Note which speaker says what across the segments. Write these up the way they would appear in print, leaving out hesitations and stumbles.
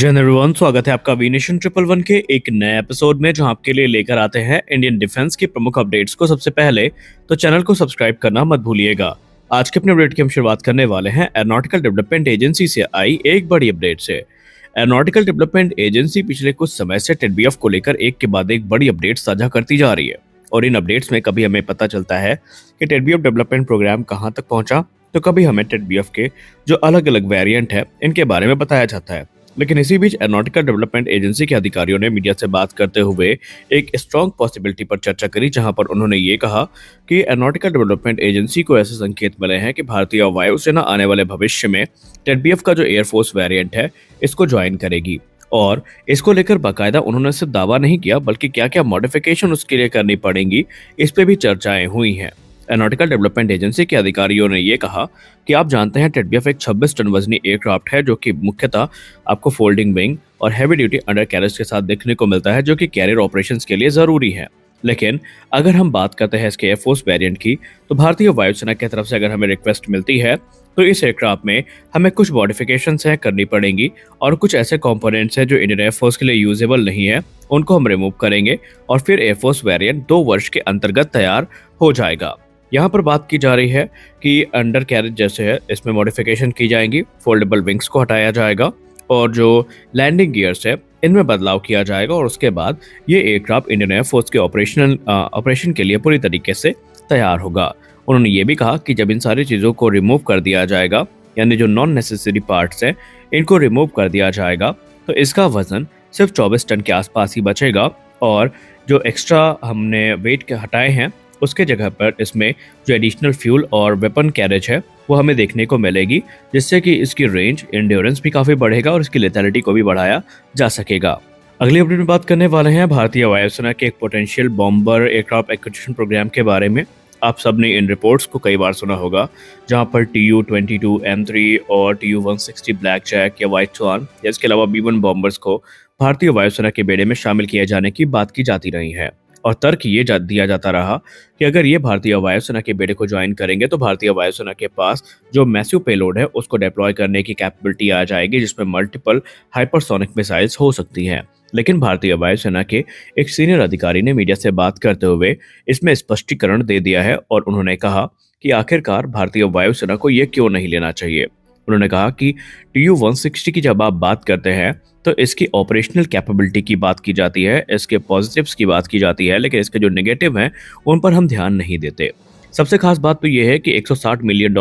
Speaker 1: जय हिंद एवरीवन, स्वागत है आपका वी नेशन ट्रिपल वन के एक नए एपिसोड में जहां आपके लिए लेकर आते हैं इंडियन डिफेंस की प्रमुख अपडेट्स को सबसे पहले। तो चैनल को सब्सक्राइब करना मत भूलिएगा। आज के अपने अपडेट की हम शुरुआत करने वाले हैं एरोनॉटिकल डेवलपमेंट एजेंसी से आई एक बड़ी अपडेट से। एरोनॉटिकल डेवलपमेंट एजेंसी पिछले कुछ समय से टेडबीएफ को लेकर एक के बाद एक बड़ी अपडेट साझा करती जा रही है और इन अपडेट्स में कभी हमें पता चलता है कि टेडबीएफ डेवलपमेंट प्रोग्राम कहां तक पहुंचा, तो कभी हमें टेडबीएफ के जो अलग अलग वेरिएंट है इनके बारे में बताया जाता है। लेकिन इसी बीच एरोनॉटिकल डेवलपमेंट एजेंसी के अधिकारियों ने मीडिया से बात करते हुए एक स्ट्रॉन्ग पॉसिबिलिटी पर चर्चा करी, जहां पर उन्होंने ये कहा कि एरोनॉटिकल डेवलपमेंट एजेंसी को ऐसे संकेत मिले हैं कि भारतीय वायुसेना आने वाले भविष्य में टेडबीएफ का जो एयरफोर्स वेरिएंट है इसको ज्वाइन करेगी। और इसको लेकर बाकायदा उन्होंने सिर्फ दावा नहीं किया बल्कि क्या क्या मॉडिफिकेशन उसके लिए करनी पड़ेंगी इस पे भी चर्चाएं हुई हैं। एरोनॉटिकल डेवलपमेंट एजेंसी के अधिकारियों ने ये कहा कि आप जानते हैं टेडबीएफ एक 26 टन वजनी एयरक्राफ्ट है जो कि मुख्यतः आपको फोल्डिंग विंग और हैवी ड्यूटी अंडर कैरेज के साथ देखने को मिलता है, जो कि कैरियर ऑपरेशंस के लिए जरूरी है। लेकिन अगर हम बात करते हैं इसके एयरफोर्स वेरिएंट की, तो भारतीय वायुसेना की तरफ से अगर हमें रिक्वेस्ट मिलती है तो इस एयरक्राफ्ट में हमें कुछ मॉडिफिकेशंस हैं करनी पड़ेंगी और कुछ ऐसे कंपोनेंट्स हैं जो इंडियन एयरफोर्स के लिए यूजेबल नहीं है, उनको हम रिमूव करेंगे और फिर एयरफोर्स वेरिएंट 2 वर्ष के अंतर्गत तैयार हो जाएगा। यहाँ पर बात की जा रही है कि अंडर कैरेज जैसे है इसमें मॉडिफिकेशन की जाएंगी, फोल्डेबल विंग्स को हटाया जाएगा और जो लैंडिंग गियर्स है इनमें बदलाव किया जाएगा और उसके बाद ये एयरक्राफ्ट इंडियन एयरफोर्स के ऑपरेशन के लिए पूरी तरीके से तैयार होगा। उन्होंने ये भी कहा कि जब इन सारी चीज़ों को रिमूव कर दिया जाएगा, यानी जो नॉन नेसेसरी पार्ट्स हैं इनको रिमूव कर दिया जाएगा, तो इसका वजन सिर्फ 24 टन के आसपास ही बचेगा और जो एक्स्ट्रा हमने वेट के हटाए हैं उसके जगह पर इसमें जो एडिशनल फ्यूल और वेपन कैरेज है वो हमें देखने को मिलेगी, जिससे कि इसकी रेंज एंड्योरेंस भी काफ़ी बढ़ेगा और इसकी लेथैलिटी को भी बढ़ाया जा सकेगा। अगली अपडेट में बात करने वाले हैं भारतीय वायुसेना के एक potential bomber aircraft acquisition programme के बारे में। आप सबने इन रिपोर्ट्स को कई बार सुना होगा, जहां पर TU-22M3 और TU-160 ब्लैक जैक या व्हाइट स्वान या इसके अलावा B-1 बॉम्बर्स को भारतीय वायुसेना के बेड़े में शामिल किए जाने की बात की जाती रही है और तर्क ये दिया जाता रहा कि अगर ये भारतीय वायुसेना के बेड़े को ज्वाइन करेंगे तो भारतीय वायुसेना के पास जो मैसिव पेलोड है उसको डिप्लॉय करने की कैपेबिलिटी आ जाएगी, जिसमें मल्टीपल हाइपरसोनिक मिसाइल्स हो सकती हैं। लेकिन भारतीय वायुसेना के एक सीनियर अधिकारी ने मीडिया से बात करते हुए इसमें स्पष्टीकरण दे दिया है और उन्होंने कहा कि आखिरकार भारतीय वायुसेना को ये क्यों नहीं लेना चाहिए। उन्होंने कहा कि TU-160 की जब आप बात करते हैं तो इसकी ऑपरेशनल कैपेबिलिटी की बात की जाती है, इसके पॉजिटिव्स की बात की जाती है, लेकिन इसके जो नेगेटिव हैं उन पर हम ध्यान नहीं देते। सबसे खास बात तो ये है कि $160 मिलियन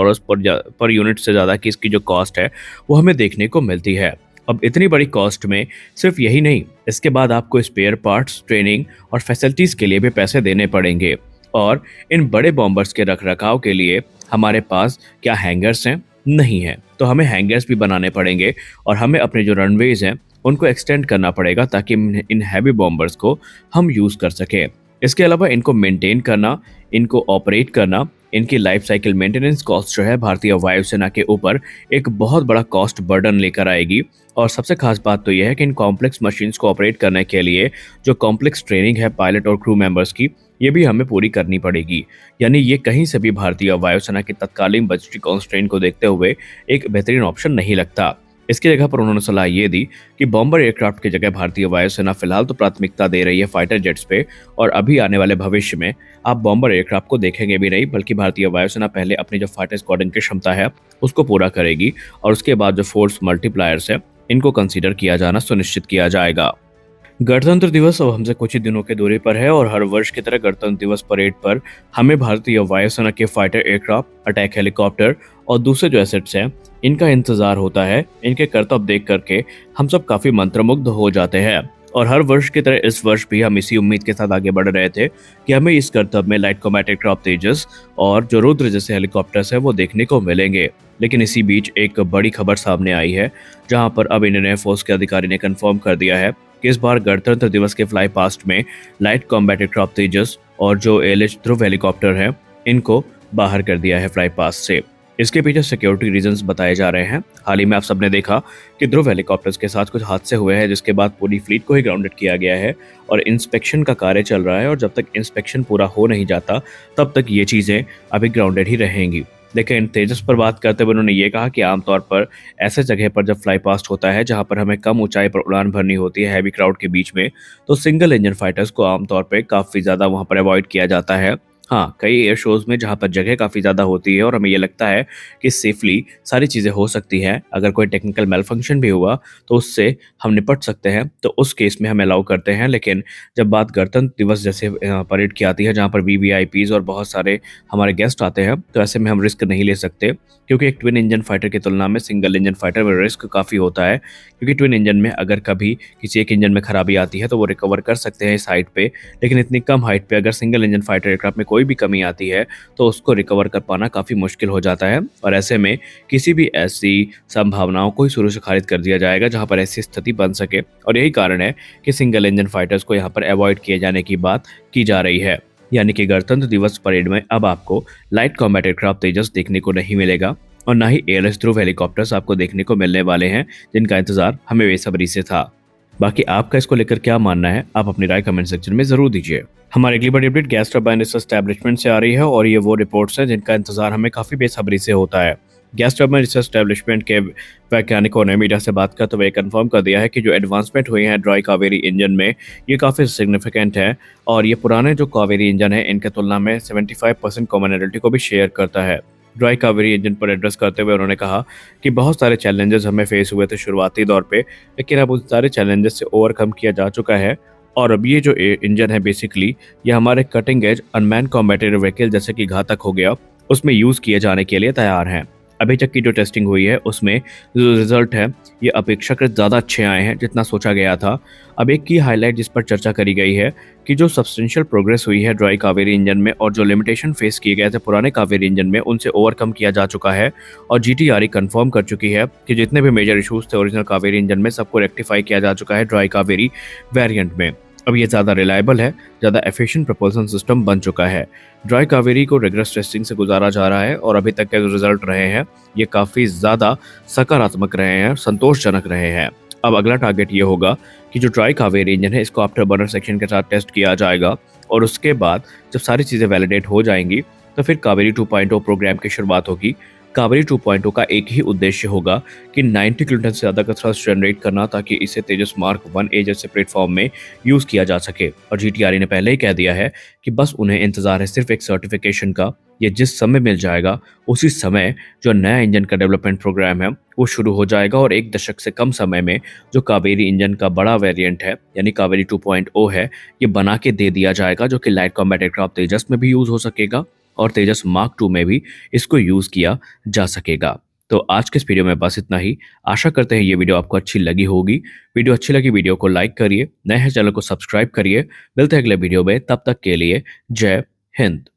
Speaker 1: पर यूनिट से ज़्यादा की इसकी जो कॉस्ट है वो हमें देखने को मिलती है। अब इतनी बड़ी कॉस्ट में सिर्फ यही नहीं, इसके बाद आपको स्पेयर पार्ट्स, ट्रेनिंग और फैसिलिटीज़ के लिए भी पैसे देने पड़ेंगे और इन बड़े बॉम्बर्स के रखरखाव के लिए हमारे पास क्या हैंगर्स हैं? नहीं है, तो हमें हैंगर्स भी बनाने पड़ेंगे और हमें अपने जो रनवेज हैं उनको एक्सटेंड करना पड़ेगा ताकि इन हैवी बॉम्बर्स को हम यूज़ कर सकें। इसके अलावा इनको मेंटेन करना, इनको ऑपरेट करना, इनकी लाइफ साइकिल मेंटेनेंस कॉस्ट जो है भारतीय वायुसेना के ऊपर एक बहुत बड़ा कॉस्ट बर्डन लेकर आएगी। और सबसे खास बात तो यह है कि इन कॉम्प्लेक्स मशीन्स को ऑपरेट करने के लिए जो कॉम्प्लेक्स ट्रेनिंग है पायलट और क्रू मेंबर्स की, ये भी हमें पूरी करनी पड़ेगी। यानी ये कहीं से भी भारतीय वायुसेना की तत्कालीन बजटरी कॉन्स्ट्रेंट को देखते हुए एक बेहतरीन ऑप्शन नहीं लगता। इसकी जगह पर उन्होंने सलाह ये दी कि बॉम्बर एयरक्राफ्ट की जगह भारतीय वायुसेना फिलहाल तो प्राथमिकता दे रही है फाइटर जेट्स पे और अभी आने वाले भविष्य में आप बॉम्बर एयरक्राफ्ट को देखेंगे भी नहीं, बल्कि भारतीय वायुसेना पहले अपनी जो फाइटर स्क्वाड्रन की क्षमता है उसको पूरा करेगी और उसके बाद जो फोर्स मल्टीप्लायर्स है इनको कंसीडर किया जाना सुनिश्चित किया जाएगा। गणतंत्र दिवस अब हमसे कुछ ही दिनों के दूरी पर है और हर वर्ष की तरह गणतंत्र दिवस परेड पर हमें भारतीय वायुसेना के फाइटर एयरक्राफ्ट, अटैक हेलीकॉप्टर और दूसरे जो एसेट्स हैं इनका इंतजार होता है। इनके करतब देख करके हम सब काफी मंत्रमुग्ध हो जाते हैं और हर वर्ष की तरह इस वर्ष भी हम इसी उम्मीद के साथ आगे बढ़ रहे थे कि हमें इस करतब में लाइट कॉम्बैट एयरक्राफ्ट तेजस और जो रुद्र जैसे हेलीकॉप्टर्स है वो देखने को मिलेंगे। लेकिन इसी बीच एक बड़ी खबर सामने आई है, जहां पर अब इंडियन एयरफोर्स के अधिकारी ने कंफर्म कर दिया है कि इस बार गणतंत्र दिवस के फ्लाई पास्ट में लाइट कॉम्बैट एयरक्राफ्ट तेजस और जो ALH ध्रुव हेलीकॉप्टर है इनको बाहर कर दिया है फ्लाई पास्ट से। इसके पीछे सिक्योरिटी रीजंस बताए जा रहे हैं। हाल ही में आप सबने देखा कि ध्रुव हेलीकॉप्टर्स के साथ कुछ हादसे हुए हैं, जिसके बाद पूरी फ्लीट को ही ग्राउंडेड किया गया है और इंस्पेक्शन का कार्य चल रहा है और जब तक इंस्पेक्शन पूरा हो नहीं जाता तब तक ये चीज़ें अभी ग्राउंडेड ही रहेंगी। लेकिन तेजस पर बात करते हुए उन्होंने ये कहा कि आमतौर पर ऐसे जगह पर जब फ्लाई पास्ट होता है जहां पर हमें कम ऊंचाई पर उड़ान भरनी होती है हैवी क्राउड के बीच में, तो सिंगल इंजन फाइटर्स को आमतौर पर काफ़ी ज़्यादा वहां पर अवॉइड किया जाता है। हाँ, कई एयर शोज़ में जहाँ पर जगह काफ़ी ज़्यादा होती है और हमें ये लगता है कि सेफ़ली सारी चीज़ें हो सकती हैं, अगर कोई टेक्निकल मैलफंक्शन भी हुआ, तो उससे हम निपट सकते हैं, तो उस केस में हम अलाउ करते हैं। लेकिन जब बात गणतंत्र दिवस जैसे परेड की आती है, जहाँ पर वीवीआईपीज़ और बहुत सारे हमारे गेस्ट आते हैं, तो ऐसे में हम रिस्क नहीं ले सकते, क्योंकि एक ट्विन इंजन फाइटर की तुलना में सिंगल इंजन फाइटर में रिस्क काफ़ी होता है। क्योंकि ट्विन इंजन में अगर कभी किसी एक इंजन में खराबी आती है, तो वो रिकवर कर सकते हैं इस हाइट पे, लेकिन इतनी कम हाइट पे अगर सिंगल इंजन फाइटर एयरक्राफ्ट में कोई भी कमी आती है, तो उसको रिकवर कर पाना काफ़ी मुश्किल हो जाता है। और ऐसे में किसी भी ऐसी संभावनाओं को ही शुरू से खारिज कर दिया जाएगा जहाँ पर ऐसी स्थिति बन सके, और यही कारण है कि सिंगल इंजन फाइटर्स को यहाँ पर अवॉइड किए जाने की बात की जा रही है। यानी कि गणतंत्र दिवस परेड में अब आपको लाइट कॉम्बैट एयरक्राफ्ट तेजस देखने को नहीं मिलेगा, और ना ही एयरलेस ध्रुव हेलीकॉप्टर्स आपको देखने को मिलने वाले हैं, जिनका इंतजार हमें बेसब्री से था। बाकी आपका इसको लेकर क्या मानना है, आप अपनी राय कमेंट सेक्शन में जरूर दीजिए। हमारी अगली बड़ी update gas turbine research establishment से आ रही है, और ये वो रिपोर्ट्स हैं जिनका इंतजार हमें काफी बेसब्री से होता है। गैस टरबाइन रिसर्च एस्टैब्लिशमेंट के वैज्ञानिकों ने मीडिया से बात करते हुए कंफर्म कर दिया है कि जो एडवांसमेंट हुई है ड्राई कावेरी इंजन में, ये काफ़ी सिग्निफिकेंट है, और ये पुराने जो कावेरी इंजन है इनके तुलना में 75% कॉमनैलिटी को भी शेयर करता है। ड्राई कावेरी इंजन पर एड्रेस करते हुए उन्होंने कहा कि बहुत सारे चैलेंजेस हमें फेस हुए थे शुरुआती दौर पे, लेकिन अब उन सारे चैलेंजेस से ओवरकम किया जा चुका है, और अब ये जो इंजन है बेसिकली ये हमारे cutting edge unmanned combative vehicle जैसे कि घातक हो गया, उसमें यूज़ किए जाने के लिए तैयार हैं। अभी तक की जो टेस्टिंग हुई है उसमें जो रिजल्ट है ये अपेक्षाकृत ज़्यादा अच्छे आए हैं जितना सोचा गया था। अब एक की हाईलाइट जिस पर चर्चा करी गई है कि जो सब्सटेंशियल प्रोग्रेस हुई है ड्राई कावेरी इंजन में, और जो लिमिटेशन फेस किए गए थे पुराने कावेरी इंजन में, उनसे ओवरकम किया जा चुका है, और जीटीआरई कंफर्म कर चुकी है कि जितने भी मेजर इश्यूज थे ओरिजिनल कावेरी इंजन में, सबको रेक्टिफाई किया जा चुका है ड्राई कावेरी वेरिएंट में। अब ये ज़्यादा रिलायबल है, ज़्यादा एफिशिएंट प्रपोल्सन सिस्टम बन चुका है। ड्राई कावेरी को रिग्रेस टेस्टिंग से गुजारा जा रहा है, और अभी तक के जो रिजल्ट रहे हैं ये काफ़ी ज़्यादा सकारात्मक रहे हैं, संतोषजनक रहे हैं। अब अगला टारगेट ये होगा कि जो ड्राई कावेरी इंजन है इसको आफ्टर बर्नर सेक्शन के साथ टेस्ट किया जाएगा, और उसके बाद जब सारी चीज़ें वैलिडेट हो जाएंगी तो फिर कावेरी 2.0 प्रोग्राम की शुरुआत होगी। कावेरी 2.0 का एक ही उद्देश्य होगा कि 90 किलोटन से ज़्यादा का थ्रस्ट जनरेट करना, ताकि इसे तेजस मार्क 1A जैसे प्लेटफॉर्म में यूज़ किया जा सके। और जीटीआरई ने पहले ही कह दिया है कि बस उन्हें इंतज़ार है सिर्फ एक सर्टिफिकेशन का। ये जिस समय मिल जाएगा उसी समय जो नया इंजन का डेवलपमेंट प्रोग्राम है वो शुरू हो जाएगा, और 1 दशक से कम समय में जो कावेरी इंजन का बड़ा वेरिएंट है यानी कावेरी 2.0 है, ये बना के दे दिया जाएगा, जो कि लाइट कॉम्बैट एयरक्राफ्ट तेजस में भी यूज़ हो सकेगा, और तेजस मार्क 2 में भी इसको यूज़ किया जा सकेगा। तो आज के इस वीडियो में बस इतना ही। आशा करते हैं ये वीडियो आपको अच्छी लगी होगी। वीडियो अच्छी लगी वीडियो को लाइक करिए, नए हैं चैनल को सब्सक्राइब करिए। मिलते हैं अगले वीडियो में, तब तक के लिए जय हिंद।